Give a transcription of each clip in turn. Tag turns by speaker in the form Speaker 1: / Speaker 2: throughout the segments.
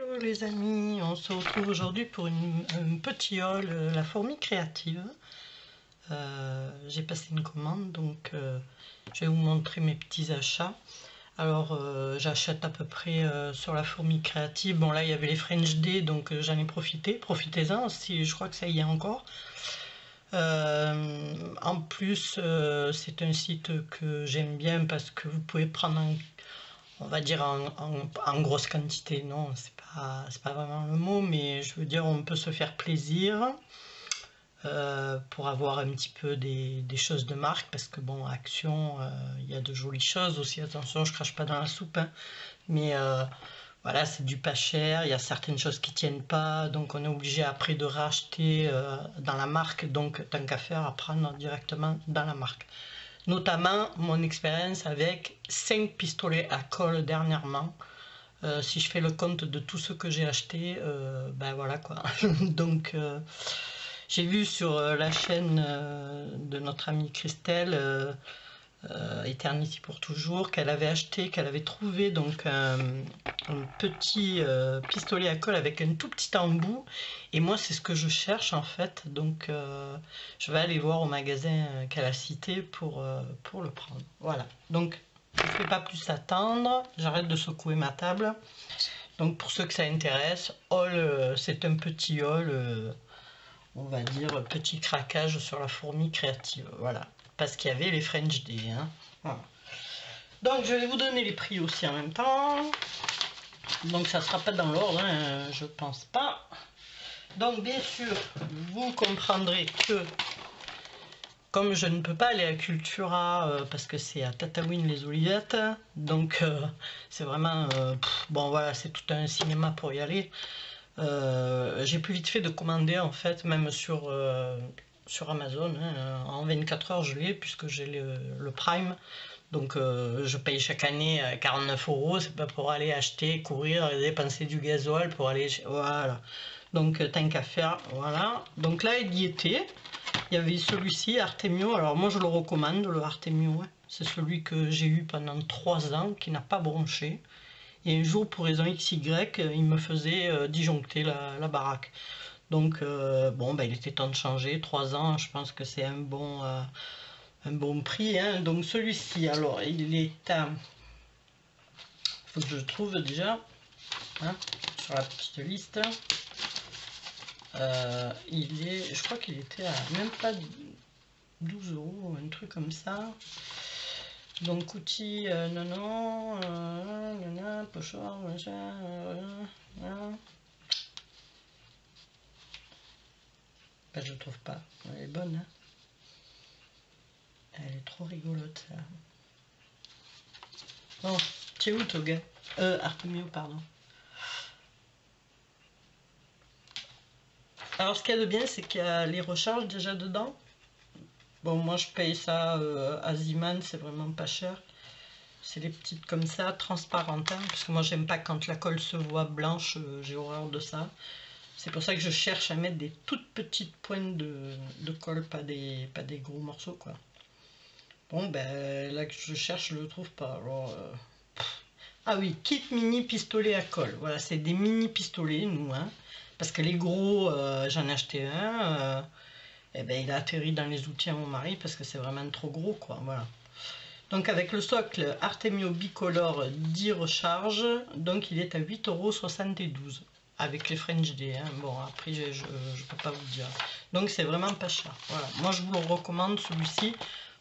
Speaker 1: Hello les amis, on se retrouve aujourd'hui pour un petit haul, la fourmi créative. J'ai passé une commande, donc je vais vous montrer mes petits achats. Alors j'achète à peu près sur la fourmi créative. Bon là il y avait les French Day, donc j'en ai profité, profitez-en si je crois que ça y est encore. En plus c'est un site que j'aime bien parce que vous pouvez prendre on va dire en grosse quantité, non, c'est pas vraiment le mot, mais je veux dire on peut se faire plaisir pour avoir un petit peu des choses de marque, parce que bon, Action, il y a de jolies choses aussi, attention, je crache pas dans la soupe, hein, mais voilà, c'est du pas cher, il y a certaines choses qui tiennent pas, donc on est obligé après de racheter dans la marque, donc tant qu'à faire, à prendre directement dans la marque. Notamment mon expérience avec 5 pistolets à colle dernièrement. Si je fais le compte de tout ce que j'ai acheté, ben voilà quoi. Donc j'ai vu sur la chaîne de notre amie Christelle, Eternity pour toujours, qu'elle avait acheté, qu'elle avait trouvé donc un petit pistolet à colle avec un tout petit embout, et moi c'est ce que je cherche en fait, donc je vais aller voir au magasin qu'elle a cité pour le prendre. Voilà, donc je ne fais pas plus attendre, j'arrête de secouer ma table. Donc pour ceux que ça intéresse, haul, c'est un petit haul, on va dire petit craquage sur la fourmi créative, voilà, parce qu'il y avait les French Day, hein. Voilà. Donc je vais vous donner les prix aussi en même temps, donc ça sera pas dans l'ordre, hein, je pense pas. Donc bien sûr vous comprendrez que comme je ne peux pas aller à Cultura parce que c'est à Tataouine les Olivettes, donc c'est vraiment bon voilà, c'est tout un cinéma pour y aller. J'ai plus vite fait de commander en fait, même sur Amazon, hein, en 24 heures je l'ai, puisque j'ai le Prime, donc je paye chaque année 49 €, c'est pas pour aller acheter, courir et dépenser du gasoil pour aller, voilà, donc tant qu'à faire, voilà. Donc là il y était, il y avait celui-ci, Artemio, alors moi je le recommande, le Artemio, hein. C'est celui que j'ai eu pendant 3 ans, qui n'a pas bronché. Et un jour, pour raison XY, il me faisait disjoncter la baraque. Donc, bon, ben, il était temps de changer. 3 ans, je pense que c'est un bon prix, hein. Donc, celui-ci, alors, il est à... faut que je le trouve déjà, hein, sur la petite liste. Je crois qu'il était à même pas 12 €, un truc comme ça. Donc outil, non, pochoir, machin, ben, je trouve pas, elle est bonne, hein. Elle est trop rigolote, ça. Oh, t'es où, Toga? Artemio, pardon. Alors ce qu'il y a de bien, c'est qu'il y a les recharges déjà dedans. Bon, moi je paye ça à Ziman, c'est vraiment pas cher. C'est les petites comme ça, transparentes, hein, parce que moi j'aime pas quand la colle se voit blanche, j'ai horreur de ça. C'est pour ça que je cherche à mettre des toutes petites pointes de colle, pas des gros morceaux, quoi. Bon, ben là que je cherche, je le trouve pas. Alors, ah oui, kit mini pistolet à colle. Voilà, c'est des mini pistolets, nous, hein, parce que les gros, j'en ai acheté un. Et ben, il a atterri dans les outils à mon mari parce que c'est vraiment trop gros, quoi. Voilà. Donc avec le socle Artemio Bicolore 10 recharges, donc il est à 8,72 € avec les French Day, hein. Bon, après je peux pas vous dire. Donc c'est vraiment pas cher. Voilà. Moi je vous le recommande, celui-ci,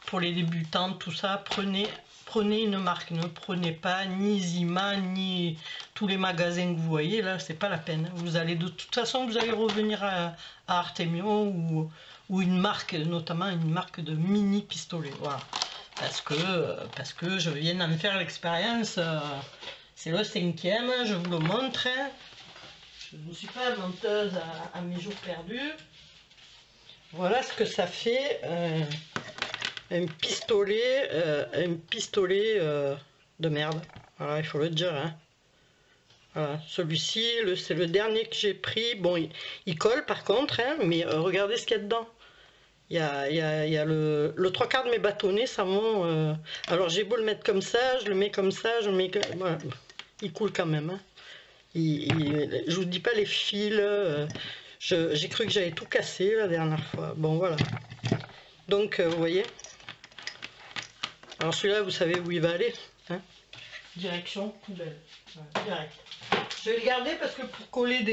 Speaker 1: pour les débutants, tout ça. Prenez une marque, ne prenez pas ni Zima ni tous les magasins que vous voyez là, c'est pas la peine. Vous allez de toute façon vous allez revenir à Artemio ou une marque, notamment une marque de mini pistolet. Voilà. Parce que je viens d'en faire l'expérience, c'est le 5e, je vous le montre. Je ne suis pas menteuse à mes jours perdus. Voilà ce que ça fait, un pistolet de merde. Voilà, il faut le dire, hein. Voilà, celui-ci, c'est le dernier que j'ai pris. Bon, il colle par contre, hein, mais regardez ce qu'il y a dedans. Il y a le 3/4 de mes bâtonnets savon. Alors j'ai beau le mettre comme ça, je le mets comme ça, je le mets comme... Voilà. Il coule quand même, hein. Je vous dis pas les fils, j'ai cru que j'avais tout cassé la dernière fois. Bon voilà. Donc vous voyez. Alors celui-là, vous savez où il va aller, hein? Direction poubelle. Voilà, direct. Je vais le garder parce que pour coller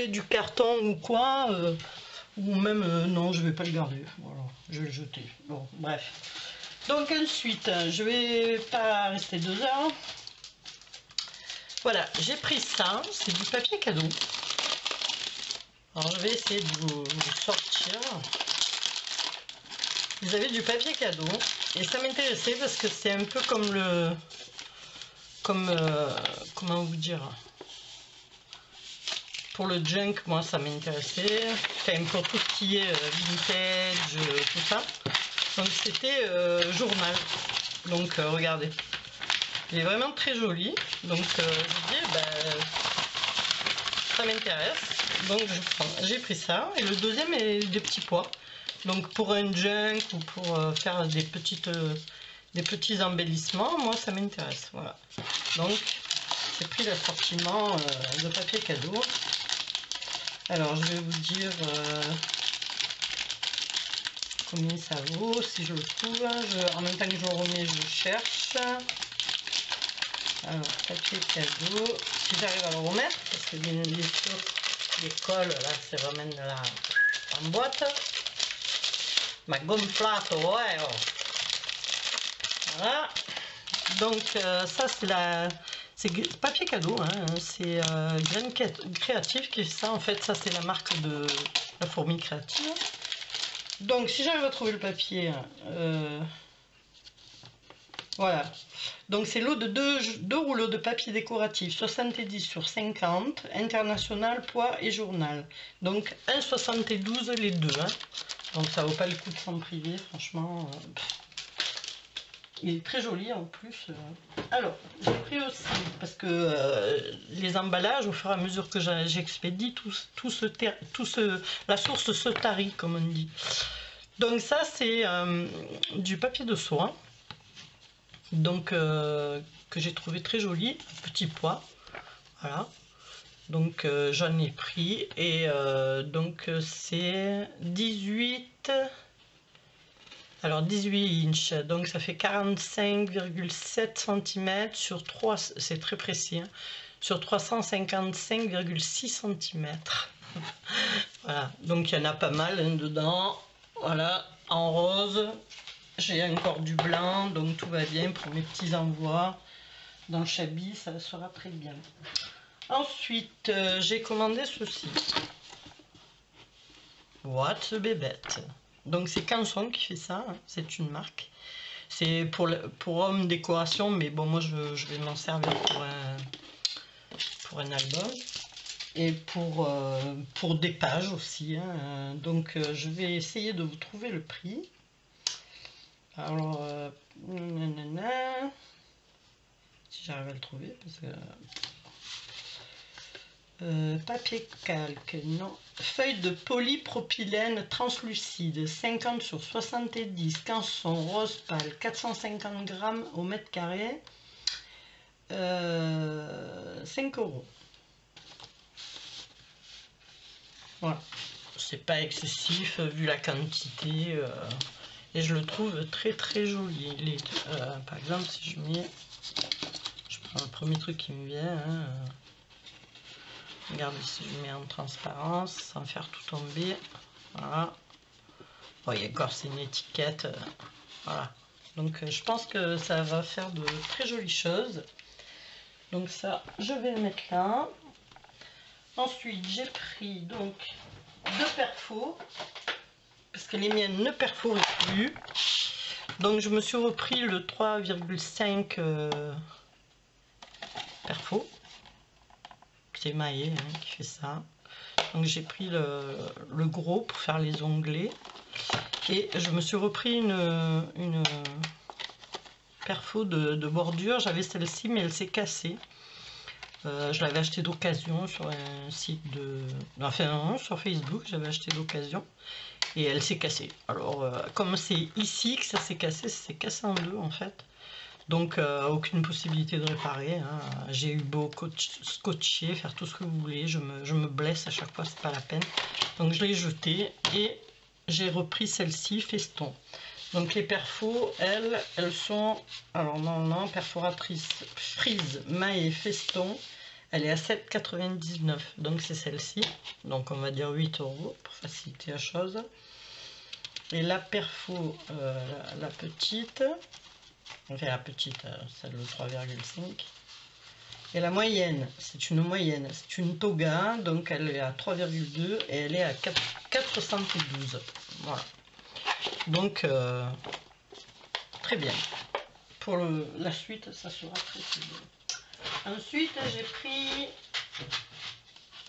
Speaker 1: du carton ou quoi, ou même non, je vais pas le garder. Voilà, je vais le jeter. Bon, bref. Donc ensuite, je vais pas rester 2 heures. Voilà, j'ai pris ça, c'est du papier cadeau. Alors je vais essayer de vous sortir. Vous avez du papier cadeau et ça m'intéressait parce que c'est un peu comme le... comment vous dire, pour le junk, moi ça m'intéressait, enfin pour tout ce qui est vintage, tout ça. Donc c'était journal, donc regardez, il est vraiment très joli, donc je dis ça m'intéresse, donc j'ai pris ça. Et le deuxième est des petits pois, donc pour un junk ou pour faire des petits embellissements, moi ça m'intéresse, voilà. Donc j'ai pris l'assortiment de papier cadeau. Alors je vais vous dire combien ça vaut, si je le trouve. En même temps que je le remets, je cherche. Alors papier cadeau, si j'arrive à le remettre, parce que bien sûr les cols là c'est vraiment de la en boîte. Ma gonflato, ouais. Oh. Voilà. Donc ça c'est papier cadeau, hein. C'est Graines Créatives qui fait ça. En fait ça c'est la marque de la fourmi créative. Donc si j'arrive à trouver le papier, voilà. Donc c'est lot de deux rouleaux de papier décoratif 70 sur 50, international, poids et journal. Donc 1,72 les deux, hein. Donc ça vaut pas le coup de s'en priver, franchement. Il est très joli en plus. Alors, j'ai pris aussi, parce que les emballages, au fur et à mesure que j'expédie, la source se tarit, comme on dit. Donc ça, c'est du papier de soie, donc que j'ai trouvé très joli, petit pois. Voilà. Donc j'en ai pris, et donc c'est 18... Alors 18 inches, donc ça fait 45,7 cm sur 3, c'est très précis, hein, sur 355,6 cm. Voilà, donc il y en a pas mal hein, dedans. Voilà, en rose, j'ai encore du blanc, donc tout va bien pour mes petits envois. Dans le chablis, ça sera très bien. Ensuite, j'ai commandé ceci. What a bébête. Donc c'est Canson qui fait ça, hein. C'est une marque. C'est pour homme décoration, mais bon moi je vais m'en servir pour un album. Et pour des pages aussi, hein. Donc je vais essayer de vous trouver le prix. Alors, si j'arrive à le trouver, parce que... papier calque, non. Feuille de polypropylène translucide, 50 sur 70, Canson rose pâle, 450 grammes au mètre carré, 5 €. Voilà, c'est pas excessif vu la quantité, et je le trouve très très joli. Par exemple, si je prends le premier truc qui me vient, hein, regardez, si je mets en transparence sans faire tout tomber, voilà. Bon, il y a encore c'est une étiquette, voilà. Donc je pense que ça va faire de très jolies choses. Donc ça, je vais le mettre là. Ensuite, j'ai pris donc 2 perfos parce que les miennes ne perforaient plus. Donc je me suis repris le 3,5 perfo. C'est Maë hein, qui fait ça. Donc j'ai pris le gros pour faire les onglets. Et je me suis repris une perfo de bordure. J'avais celle-ci mais elle s'est cassée. Je l'avais acheté d'occasion sur un site de... Enfin non, sur Facebook, j'avais acheté d'occasion. Et elle s'est cassée. Alors comme c'est ici que ça s'est cassé en deux en fait. Donc aucune possibilité de réparer, hein. J'ai eu beau scotcher, faire tout ce que vous voulez, je me blesse à chaque fois, c'est pas la peine. Donc je l'ai jeté et j'ai repris celle-ci, Feston. Donc les perfos, elles sont, alors non, perforatrice frise maille Feston, elle est à 7,99 €, donc c'est celle-ci, donc on va dire 8 € pour faciliter la chose. Et la perfo, la petite, enfin la petite, celle de 3,5. Et la moyenne, c'est une moyenne, c'est une Toga, donc elle est à 3,2 et elle est à 412. Voilà. Donc, très bien. Pour la suite, ça sera très bien. Ensuite, j'ai pris,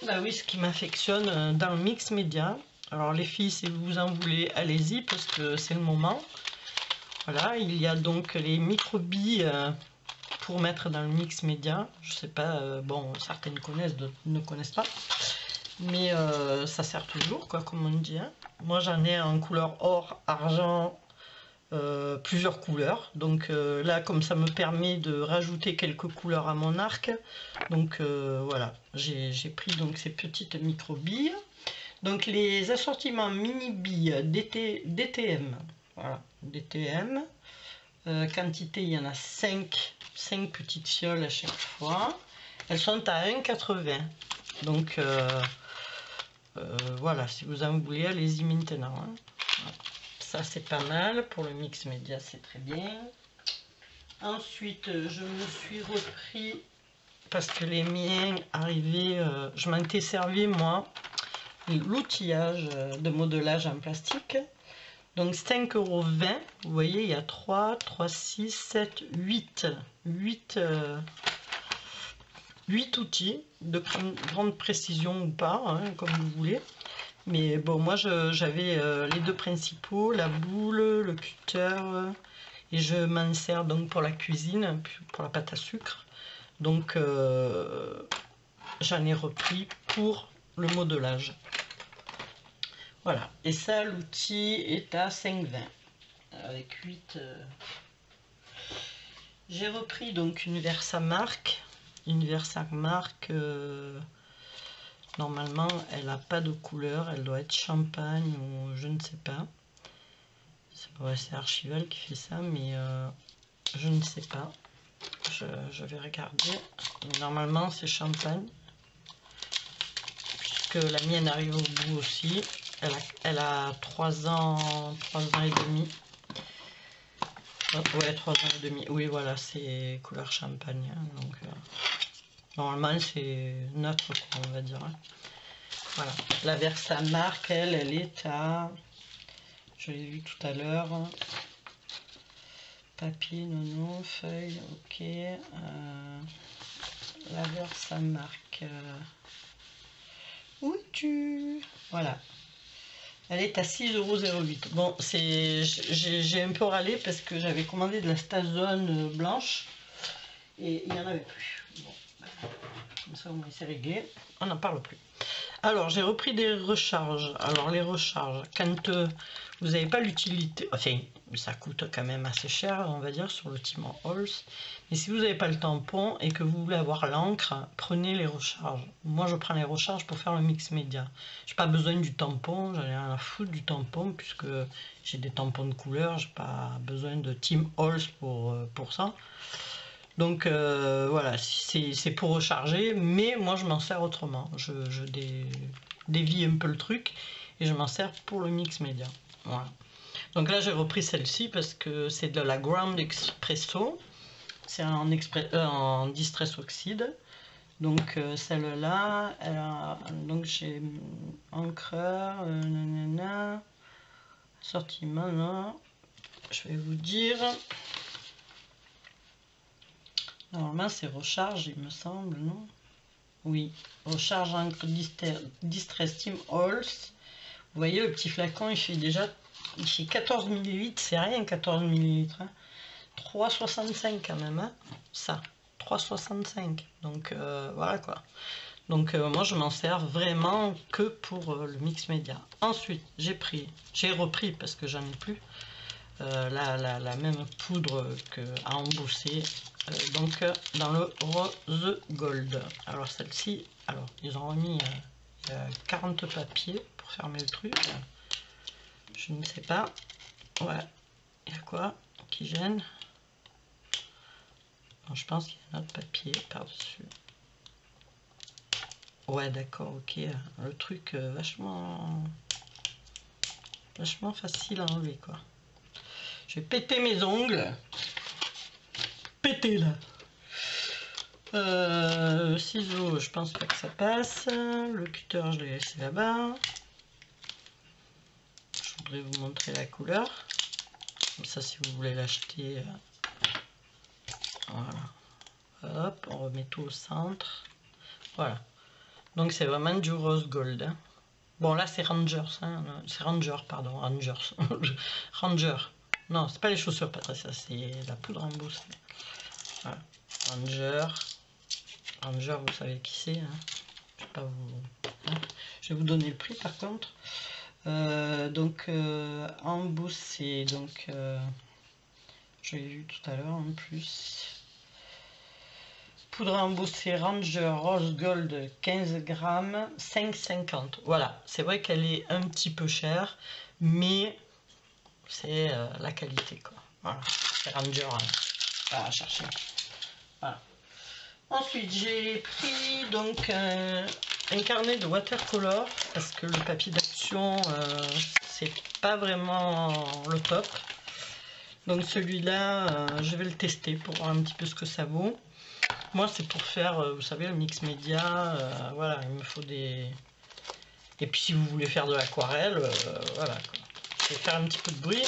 Speaker 1: bah oui, ce qui m'affectionne dans le mix média. Alors les filles, si vous en voulez, allez-y, parce que c'est le moment. Voilà, il y a donc les micro-billes pour mettre dans le mix média. Je sais pas, bon, certaines connaissent, d'autres ne connaissent pas. Mais ça sert toujours, quoi, comme on dit. Hein. Moi, j'en ai en couleur or, argent, plusieurs couleurs. Donc là, comme ça me permet de rajouter quelques couleurs à mon arc, donc voilà, j'ai pris donc ces petites micro-billes. Donc les assortiments mini-billes DTM, voilà, DTM. Quantité, il y en a 5 petites fioles à chaque fois. Elles sont à 1,80 €. Donc voilà, si vous en voulez, allez-y maintenant. Hein. Voilà. Ça, c'est pas mal. Pour le mix média, c'est très bien. Ensuite, je me suis repris, parce que les miens arrivaient, je m'en étais servi, moi, l'outillage de modelage en plastique. Donc 5,20 €, vous voyez, il y a 3, 6, 7, 8 outils de grande précision ou pas, hein, comme vous voulez. Mais bon, moi j'avais les deux principaux, la boule, le cutter, et je m'en sers donc pour la cuisine, pour la pâte à sucre. Donc j'en ai repris pour le modelage. Voilà, et ça, l'outil est à 5,20 € avec 8. J'ai repris donc une Versamark. Une Versamark, normalement, elle n'a pas de couleur, elle doit être champagne ou je ne sais pas. C'est Archival qui fait ça, mais je ne sais pas. Je vais regarder. Mais normalement, c'est champagne. Puisque la mienne arrive au bout aussi. Elle a 3 ans et demi. Ouais, 3 ans et demi. Oui, voilà, c'est couleur champagne. Hein, donc, normalement, c'est neutre, quoi, on va dire. Hein. Voilà. La Versamark, elle est à... Je l'ai vu tout à l'heure. Papier, non, feuille, ok. La Versamark. Où tu... Voilà. Elle est à 6,08 €. Bon, j'ai un peu râlé parce que j'avais commandé de la Stazone blanche et il n'y en avait plus. Bon, comme ça, au moins c'est réglé. On n'en parle plus. Alors, j'ai repris des recharges. Alors, les recharges, quand vous n'avez pas l'utilité, enfin, ça coûte quand même assez cher, on va dire, sur le Tim Holtz. Mais si vous n'avez pas le tampon et que vous voulez avoir l'encre, prenez les recharges. Moi, je prends les recharges pour faire le mix média. J'ai pas besoin du tampon, j'en ai rien à foutre du tampon, puisque j'ai des tampons de couleur, j'ai pas besoin de Tim Holtz pour ça. Donc voilà, c'est pour recharger, mais moi je m'en sers autrement. Je dévie un peu le truc et je m'en sers pour le mix média. Voilà. Donc là j'ai repris celle-ci parce que c'est de la Ground Espresso. C'est en distress oxyde. Donc celle-là, donc j'ai encreur, nanana, assortiment, non. Je vais vous dire. Normalement, c'est recharge, il me semble, non? Oui, recharge encre Distress Tim Holtz. Vous voyez, le petit flacon, il fait 14 ml, c'est rien 14 ml. Hein. 3,65 quand même, hein, ça, 3,65. Donc voilà quoi. Donc moi, je m'en sers vraiment que pour le mix média. Ensuite, j'ai repris, parce que j'en ai plus, la même poudre que à embosser, donc dans le rose gold. Alors celle-ci, alors ils ont remis 40 papiers pour fermer le truc. Je ne sais pas. Ouais, il y a quoi qui gêne? Non, je pense qu'il y a un autre papier par-dessus. Ouais, d'accord, ok. Le truc vachement facile à enlever, quoi. Je vais péter mes ongles. Péter là. Ciseaux, je pense pas que ça passe. Le cutter, je l'ai laissé là-bas. Je voudrais vous montrer la couleur. Comme ça, si vous voulez l'acheter, voilà. Hop, on remet tout au centre. Voilà. Donc c'est vraiment du rose gold. Hein. Bon là c'est Rangers, hein. C'est Ranger, pardon, Rangers. Ranger. Non, c'est pas les chaussures Patricia, c'est la poudre embossée. Voilà. Ranger, vous savez qui c'est. Hein. Je vais pas vous... hein. Je vais vous donner le prix par contre. Donc embossé, donc je l'ai vu tout à l'heure en plus. Poudre embossée Ranger Rose Gold 15 grammes, 5,50. Voilà, c'est vrai qu'elle est un petit peu chère, mais c'est la qualité quoi. Voilà, c'est Ranger à chercher. Voilà. Ensuite, j'ai pris donc un carnet de watercolor parce que le papier d'action c'est pas vraiment le top. Donc celui-là, je vais le tester pour voir un petit peu ce que ça vaut. Moi, c'est pour faire, vous savez, le mix média. Voilà, il me faut des... Et puis, si vous voulez faire de l'aquarelle, voilà. Quoi. Je vais faire un petit peu de bruit.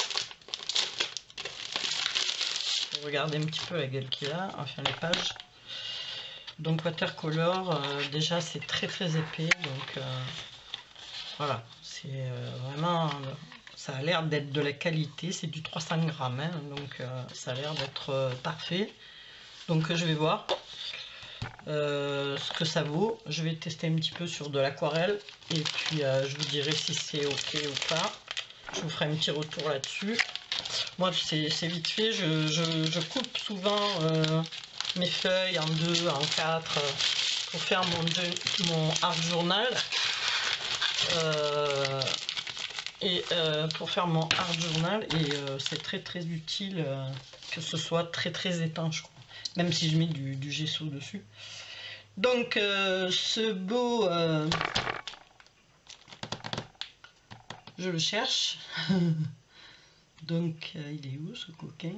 Speaker 1: Regardez un petit peu la gueule qu'il a, enfin les pages. Donc, watercolor, déjà, c'est très très épais. Donc, voilà, c'est vraiment... ça a l'air d'être de la qualité. C'est du 300 grammes, hein, donc ça a l'air d'être parfait. Donc, je vais voir. Ce que ça vaut. Je vais tester un petit peu sur de l'aquarelle et puis je vous dirai si c'est ok ou pas. Je vous ferai un petit retour là-dessus. Moi c'est vite fait, je coupe souvent mes feuilles en 2, en 4 pour faire mon art journal. Pour faire mon art journal et c'est très très utile que ce soit très très étanche quoi. Même si je mets du gesso dessus. Donc ce beau je le cherche. Donc il est où ce coquin?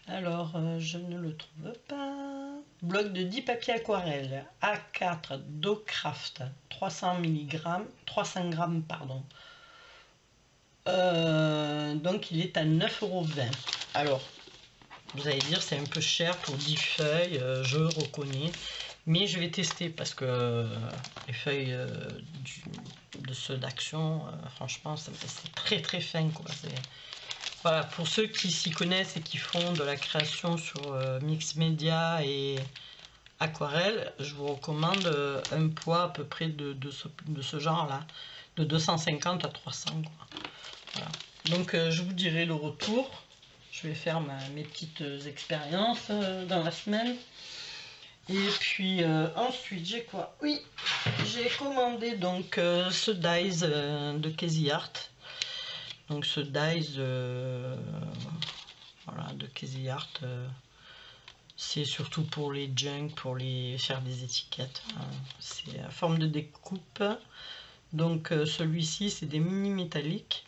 Speaker 1: Alors je ne le trouve pas. Bloc de 10 papiers aquarelle A4 Docraft 300 mg 300 grammes pardon. Donc il est à 9,20 €. Alors vous allez dire c'est un peu cher pour 10 feuilles, je reconnais, mais je vais tester parce que les feuilles de ceux d'action, franchement c'est très très fin quoi. Voilà, pour ceux qui s'y connaissent et qui font de la création sur mix média et aquarelle, je vous recommande un poids à peu près de ce genre là, de 250 à 300 quoi. Voilà. Donc je vous dirai le retour. Je vais faire mes petites expériences dans la semaine. Et puis ensuite j'ai quoi? Oui, j'ai commandé donc ce dies de Casey Art. Donc ce dies voilà, de Casey Art, c'est surtout pour les junk, pour les faire des étiquettes. Hein. C'est à forme de découpe. Donc celui-ci c'est des mini métalliques.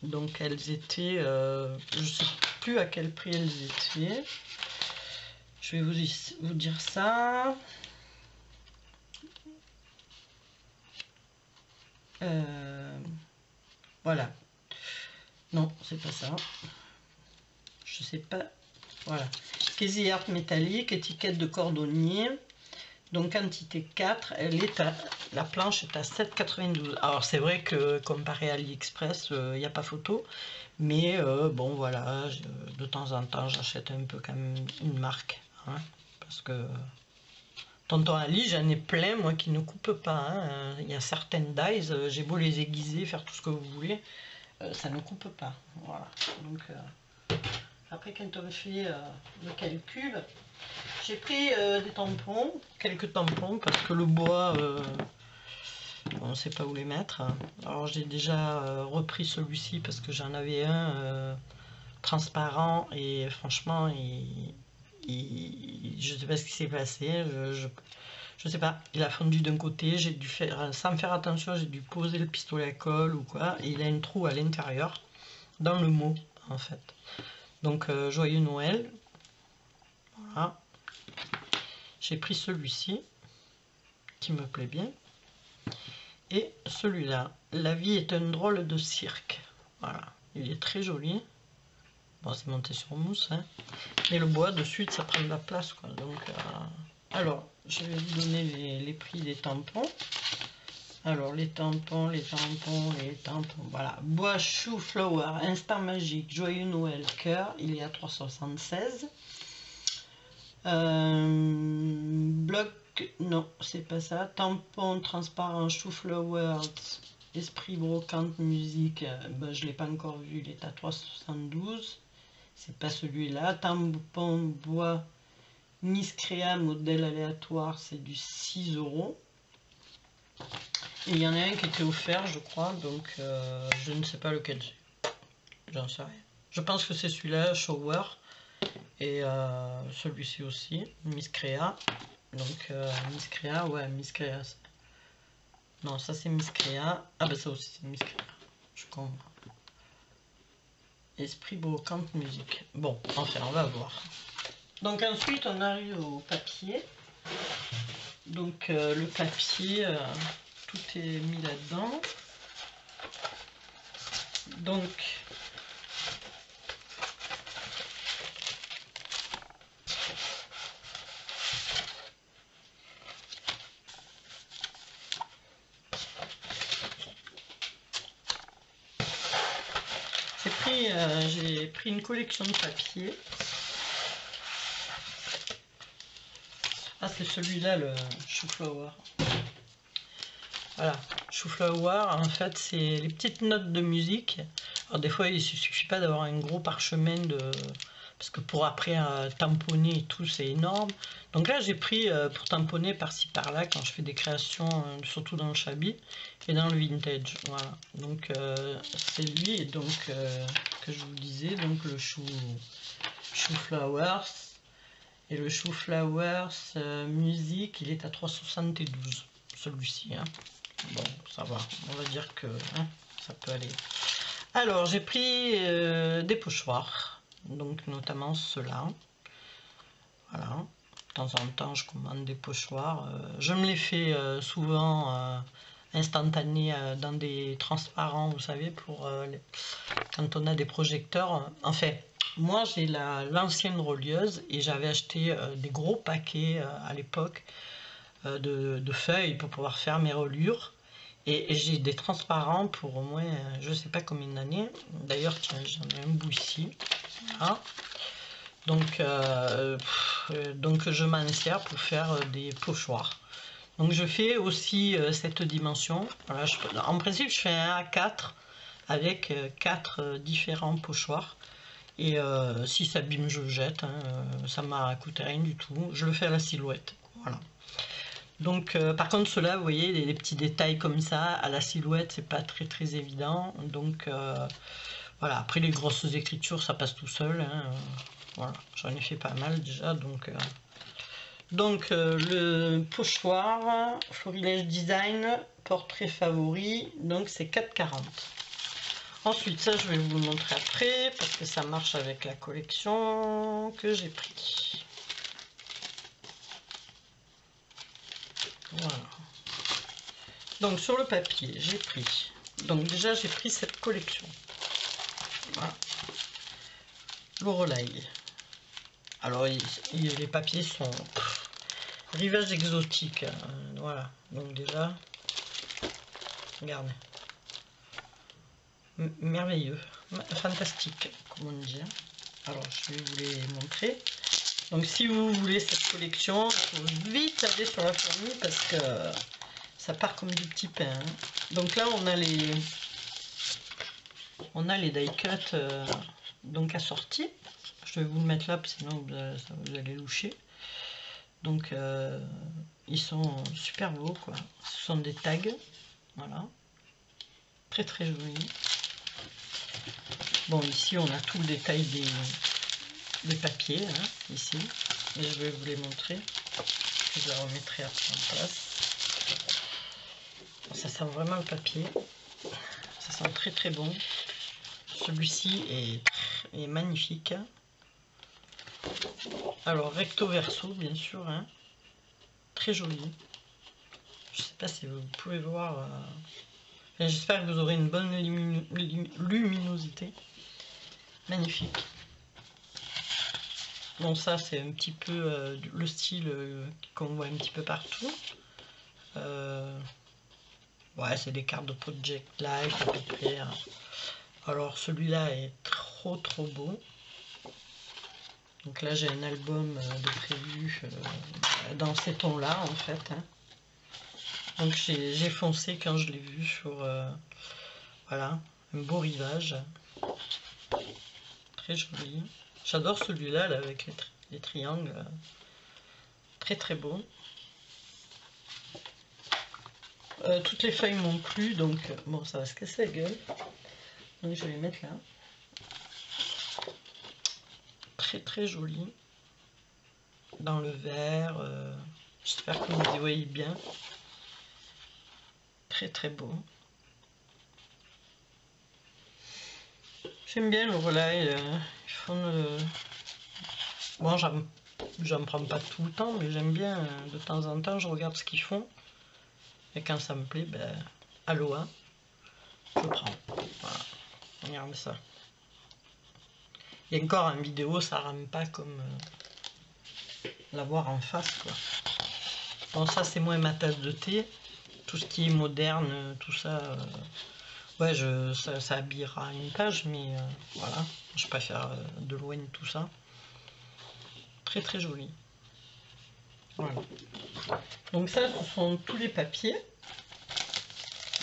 Speaker 1: Donc elles étaient, je ne sais plus à quel prix elles étaient. Je vais vous dire ça. Voilà. Non, c'est pas ça. Je sais pas. Voilà. Casey Art métallique, étiquette de cordonnier. Donc quantité 4, la planche est à 7,92 €. Alors c'est vrai que comparé à AliExpress, il n'y a pas photo. Mais bon voilà, de temps en temps j'achète un peu quand même une marque. Hein, parce que Tonton Ali, j'en ai plein, moi, qui ne coupent pas. Hein. Il y a certaines dies, j'ai beau les aiguiser, faire tout ce que vous voulez, ça ne coupe pas. Voilà. Donc, après, quand on fait le calcul, j'ai pris des tampons, quelques tampons, parce que le bois, on ne sait pas où les mettre. Alors, j'ai déjà repris celui-ci parce que j'en avais un transparent et franchement, je ne sais pas ce qui s'est passé. Je sais pas, il a fondu d'un côté, j'ai dû faire, sans faire attention, j'ai dû poser le pistolet à colle ou quoi, et il a un trou à l'intérieur, dans le mot, en fait. Donc, joyeux Noël. Voilà. J'ai pris celui-ci, qui me plaît bien, et celui-là. La vie est un drôle de cirque. Voilà, il est très joli. Bon, c'est monté sur mousse, hein. Et le bois, de suite, ça prend de la place, quoi. Donc, alors, je vais vous donner les prix des tampons. Alors, les tampons, voilà. Bois Chou Flower, Instant Magique, Joyeux Noël, Cœur, il est à 3,76. Bloc, non, c'est pas ça. Tampon transparent Chou Flower, Esprit Brocante Musique, ben, je l'ai pas encore vu, il est à 3,72. C'est pas celui-là. Tampon bois Miss Créa modèle aléatoire, c'est du 6 €. Et il y en a un qui était offert, je crois, donc je ne sais pas lequel c'est. J'en sais rien. Je pense que c'est celui-là, Shower. Et celui-ci aussi, Miss Créa. Donc Miss Créa, ouais, Miss Créa. Non, ça c'est Miss Créa. Ah bah ça aussi c'est Miss Créa. Je comprends. Esprit brocante musique. Bon, enfin, on va voir. Donc ensuite, on arrive au papier. Donc le papier, tout est mis là-dedans. Donc, j'ai pris une collection de papier. Ah, c'est celui-là, le Chou Flower. Voilà, Chou Flower, en fait, c'est les petites notes de musique. Alors, des fois, il ne suffit pas d'avoir un gros parchemin de... Parce que pour après tamponner et tout, c'est énorme. Donc là, j'ai pris pour tamponner par-ci par-là quand je fais des créations, surtout dans le shabby et dans le vintage. Voilà. Donc c'est lui et donc que je vous disais, donc le chou Flowers. Et le chou Flowers musique, il est à 3,72. Celui-ci. Hein. Bon, ça va. On va dire que hein, ça peut aller. Alors, j'ai pris des pochoirs. Donc notamment ceux-là. Voilà. De temps en temps, je commande des pochoirs. Je me les fais souvent instantanés dans des transparents, vous savez, pour quand on a des projecteurs. Enfin, moi, j'ai l'ancienne relieuse et j'avais acheté des gros paquets à l'époque de feuilles pour pouvoir faire mes reliures. Et j'ai des transparents pour au moins, je sais pas combien d'années. D'ailleurs, tiens, j'en ai un bout ici. Voilà. Donc je m'en sers pour faire des pochoirs. Donc je fais aussi cette dimension. Voilà, en principe, je fais un A4 avec 4 différents pochoirs. Et si ça abîme, je le jette. Hein, ça m'a coûté rien du tout. Je le fais à la silhouette. Voilà. Donc par contre ceux-là, vous voyez, les petits détails comme ça, à la silhouette, c'est pas très évident. Donc voilà, après les grosses écritures, ça passe tout seul. Hein, voilà, j'en ai fait pas mal déjà. Donc le pochoir, Florilège Design, portrait favori, donc c'est 4,40. Ensuite, ça je vais vous le montrer après, parce que ça marche avec la collection que j'ai pris. Voilà. Donc sur le papier, j'ai pris. Donc déjà j'ai pris cette collection. Voilà. Lorelai. Alors les papiers sont rivage exotique. Voilà. Donc déjà, regardez. Merveilleux. Fantastique, comme on dit. Alors je vais vous les montrer. Donc si vous voulez cette collection, il faut vite aller sur la fourmi parce que ça part comme du petit pain. Hein. Donc là on a les die cut donc assortis. Je vais vous le mettre là, sinon vous allez loucher. Donc ils sont super beaux quoi. Ce sont des tags, voilà, très très jolis. Bon, ici on a tout le détail des papiers, hein, ici, et je vais vous les montrer. Je les remettrai après en place. Ça sent vraiment le papier, ça sent très très bon. Celui-ci est magnifique. Alors recto verso bien sûr, hein. Très joli. Je sais pas si vous pouvez voir. J'espère que vous aurez une bonne luminosité. Magnifique. Bon, ça c'est un petit peu le style qu'on voit un petit peu partout. Ouais, c'est des cartes de Project Life à peu près. Hein. Alors celui-là est trop beau. Donc là j'ai un album de prévu dans ces tons là en fait. Hein. Donc j'ai foncé quand je l'ai vu sur voilà, un beau rivage. Très joli. J'adore celui-là là, avec les triangles. Très très beau. Toutes les feuilles m'ont plu, donc bon, ça va se casser la gueule. Donc je vais les mettre là. Très très joli. Dans le vert. J'espère que vous y voyez bien. Très très beau. J'aime bien le relais. Ils font bon, j'en prends pas tout le temps, mais j'aime bien. De temps en temps, je regarde ce qu'ils font. Et quand ça me plaît, ben, Aloha, je prends. Voilà. Regardez ça. Et encore en vidéo, ça rame pas comme la voir en face, quoi. Bon, ça c'est moins ma tasse de thé. Tout ce qui est moderne, tout ça, ouais, ça habillera une page, mais voilà, je préfère de loin tout ça. Très très joli. Voilà. Donc ça, ce sont tous les papiers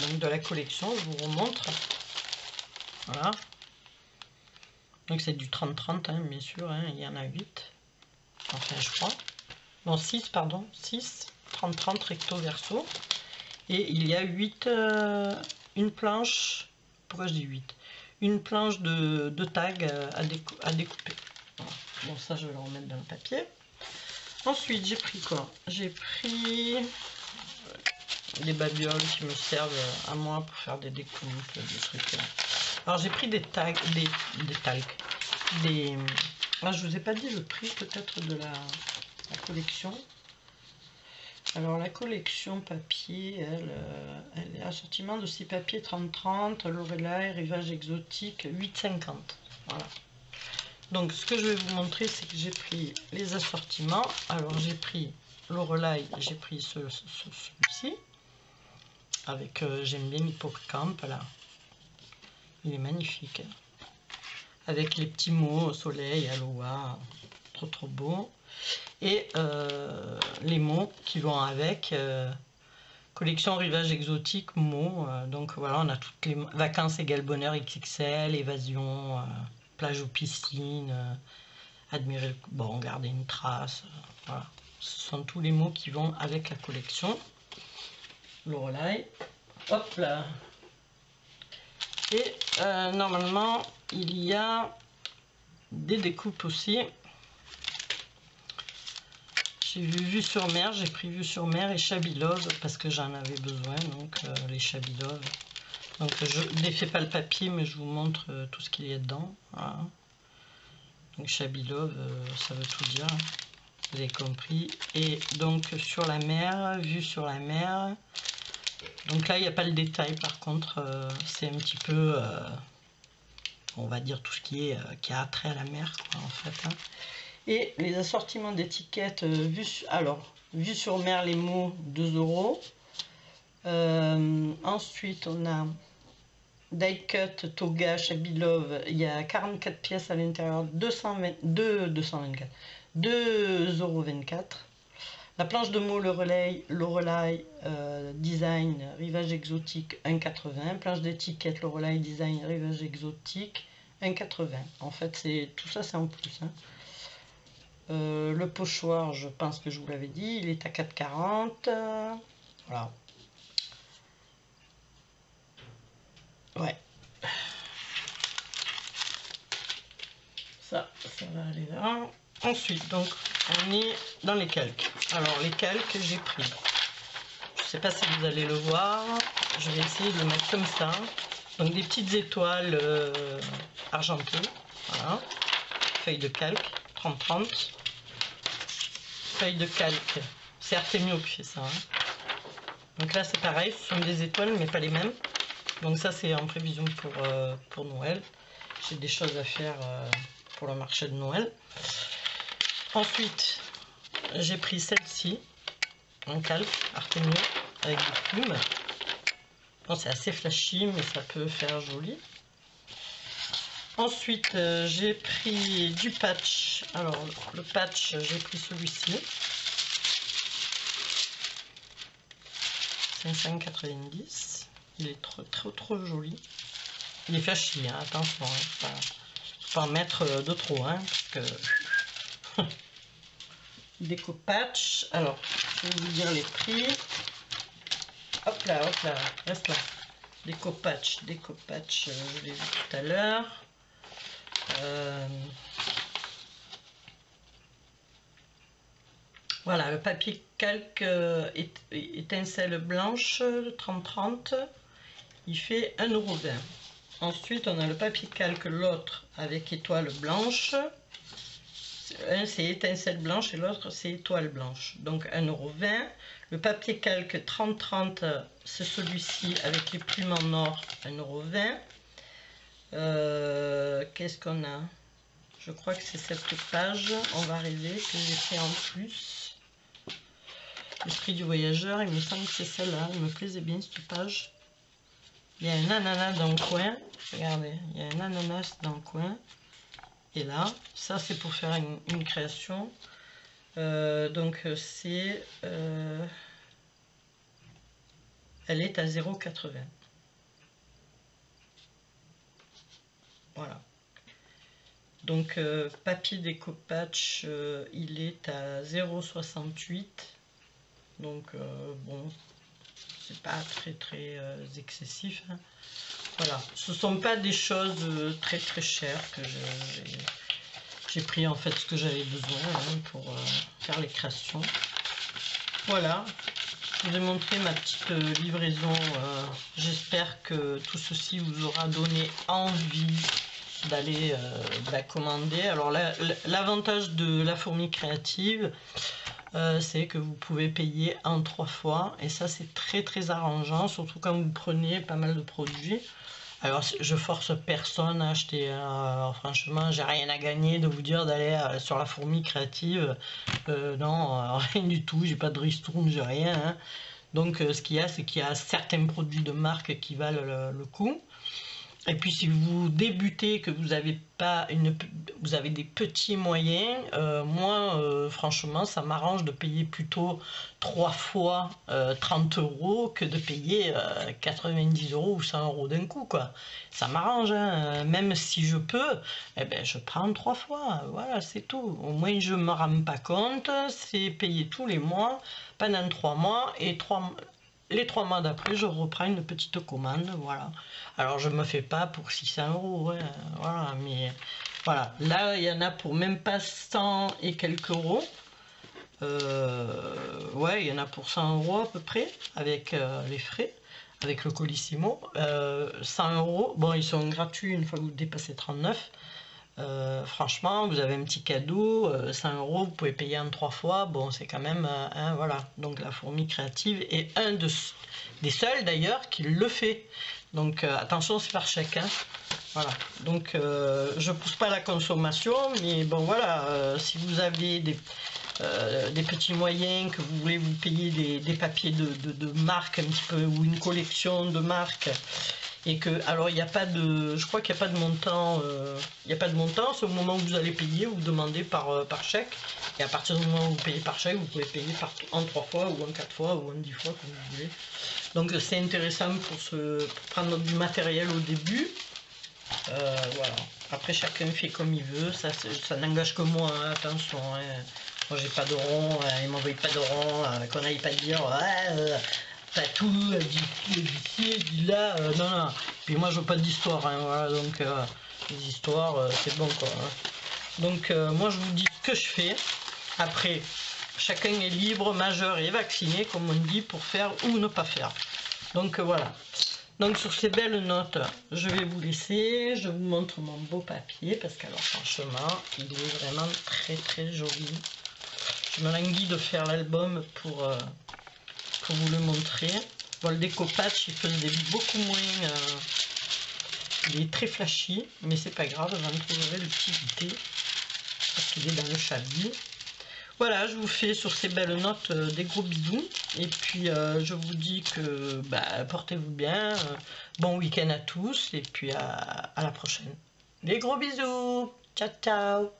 Speaker 1: donc de la collection, je vous remontre. Voilà. Donc c'est du 30-30, hein, bien sûr, hein, il y en a 8. Enfin, je crois. Non, 6, pardon. 6, 30-30 recto verso. Et il y a 8, une planche, pourquoi je dis 8 ? Une planche de tags à découper. Voilà. Bon, ça, je vais le remettre dans le papier. Ensuite, j'ai pris quoi ? J'ai pris des babioles qui me servent à moi pour faire des découpes, des trucs. Alors, j'ai pris des tags, des tags. Ah, je vous ai pas dit le prix peut-être de la collection. Alors la collection papier, elle est assortiment de 6 papiers 30-30, Lorelai, rivage exotique 8,50. Voilà. Donc ce que je vais vous montrer, c'est que j'ai pris les assortiments. Alors j'ai pris Lorelai, j'ai pris celui-ci. Avec, j'aime bien l'hippocampe là. Il est magnifique. Avec les petits mots, soleil, aloha, trop beau. Et les mots qui vont avec, collection rivage exotique, mots, donc voilà, on a toutes les vacances égale bonheur XXL, évasion, plage ou piscine, admirer, bon, garder une trace, voilà, ce sont tous les mots qui vont avec la collection. Lorelai, hop là, et normalement il y a des découpes aussi. J'ai vu Vue sur mer, j'ai pris Vue sur mer et Shabby Love parce que j'en avais besoin, donc les Shabby Love. Donc je ne défais pas le papier, mais je vous montre tout ce qu'il y a dedans. Voilà. Donc Shabby Love, ça veut tout dire, vous avez compris. Et donc sur la mer, Vue sur la mer. Donc là, il n'y a pas le détail, par contre, c'est un petit peu, on va dire, tout ce qui a trait à la mer, quoi, en fait. Hein. Et les assortiments d'étiquettes, vue sur mer, les mots, 2 €. Ensuite, on a die cut, toga, Shabby Love, il y a 44 pièces à l'intérieur, 224. 2,24 €. La planche de mots Lorelai Design Rivage Exotique 1,80 €. Planche d'étiquette Lorelai Design Rivage Exotique 1,80 €. En fait, tout ça, c'est en plus. Hein. Le pochoir, je pense que je vous l'avais dit, il est à 4,40 €. Voilà. Ouais. Ça va aller là. Ensuite, donc, on est dans les calques. Alors, les calques, j'ai pris. Je sais pas si vous allez le voir. Je vais essayer de le mettre comme ça. Donc, des petites étoiles argentées. Voilà. Feuille de calque, 30-30. Feuille de calque. C'est Artemio qui fait ça. Hein. Donc là, c'est pareil. Ce sont des étoiles, mais pas les mêmes. Donc ça, c'est en prévision pour Noël. J'ai des choses à faire pour le marché de Noël. Ensuite, j'ai pris celle-ci, en calque, Artemio, avec des plumes. Bon, c'est assez flashy, mais ça peut faire joli. Ensuite, j'ai pris du patch. Alors, le patch, j'ai pris celui-ci. 590. Il est trop joli. Il est flashy, hein, attention. Hein, faut pas en mettre de trop, hein, parce que... Déco patch. Alors, je vais vous dire les prix. Hop là, reste là. Déco patch, je l'ai vu tout à l'heure. Voilà, le papier calque étincelle blanche 30-30, il fait 1,20 €. Ensuite, on a le papier calque, l'autre avec étoile blanche. Un c'est étincelle blanche et l'autre c'est étoile blanche. Donc 1,20 €. Le papier calque 30-30, c'est celui-ci avec les plumes en or, 1,20 €. Qu'est-ce qu'on a? Je crois que c'est cette page, on va arriver, que j'ai fait en plus. L'esprit du voyageur, il me semble que c'est celle-là, il me plaisait bien cette page. Il y a un ananas dans le coin, regardez, il y a un ananas dans le coin. Et là, ça c'est pour faire une création. Donc c'est... elle est à 0,80 €. Voilà. Donc papier déco patch, il est à 0,68 €. Donc bon, c'est pas très excessif. Hein. Voilà, ce sont pas des choses très chères que j'ai pris en fait ce que j'avais besoin hein, pour faire les créations. Voilà, je vous ai montré ma petite livraison. J'espère que tout ceci vous aura donné envie d'aller la commander. Alors l'avantage de la fourmi créative, c'est que vous pouvez payer en 3 fois et ça c'est très arrangeant, surtout quand vous prenez pas mal de produits. Alors je force personne à acheter, franchement j'ai rien à gagner de vous dire d'aller sur la fourmi créative, non, rien du tout, j'ai pas de ristourne, j'ai rien. Hein. Donc ce qu'il y a, c'est qu'il y a certains produits de marque qui valent le coup. Et puis si vous débutez, que vous avez des petits moyens, moi franchement ça m'arrange de payer plutôt 3 fois 30 € que de payer 90 € ou 100 € d'un coup quoi. Ça m'arrange, hein. Même si je peux, eh ben, je prends 3 fois, voilà c'est tout. Au moins je ne me rends pas compte, c'est payé tous les mois pendant 3 mois et les 3 mois d'après, je reprends une petite commande, voilà. Alors, je me fais pas pour 600 €, ouais, voilà, mais voilà. Là, il y en a pour même pas 100 et quelques euros. Ouais, il y en a pour 100 € à peu près, avec les frais, avec le Colissimo. 100 €, bon, ils sont gratuits une fois que vous dépassez 39. Franchement, vous avez un petit cadeau, 100 €, vous pouvez payer en 3 fois, bon c'est quand même, voilà, donc la fourmi créative est un des seuls d'ailleurs qui le fait, donc attention c'est par chèque, hein. Voilà, donc je pousse pas la consommation, mais bon voilà, si vous avez des petits moyens, que vous voulez vous payer des papiers de marque un petit peu, ou une collection de marques, Et que, alors il n'y a pas de, je crois qu'il n'y a pas de montant, il n'y a pas de montant, c'est au moment où vous allez payer, vous demandez par chèque, et à partir du moment où vous payez par chèque, vous pouvez payer en 3 fois, ou en 4 fois, ou en 10 fois, comme vous voulez. Donc c'est intéressant pour prendre du matériel au début. Voilà. Après chacun fait comme il veut, ça n'engage que moi, hein, attention. Hein. Moi j'ai pas de rond, ils m'envoient pas de rond, qu'on n'aille pas dire t'as tout, d'ici, dit là, non, non. Puis moi je veux pas d'histoire, hein, voilà, donc les histoires c'est bon quoi. Hein. Donc moi je vous dis ce que je fais. Après, chacun est libre, majeur et vacciné, comme on dit, pour faire ou ne pas faire. Donc voilà. Donc sur ces belles notes, je vais vous laisser. Je vous montre mon beau papier, parce qu'alors franchement, il est vraiment très très joli. Je me languis de faire l'album pour vous le montrer. Bon, le découpage, il faisait beaucoup moins... il est très flashy, mais c'est pas grave, vous en trouverez l'utilité, parce qu'il est dans le chavis. Voilà, je vous fais sur ces belles notes des gros bisous. Et puis je vous dis que portez-vous bien. Bon week-end à tous. Et puis à la prochaine. Des gros bisous. Ciao, ciao.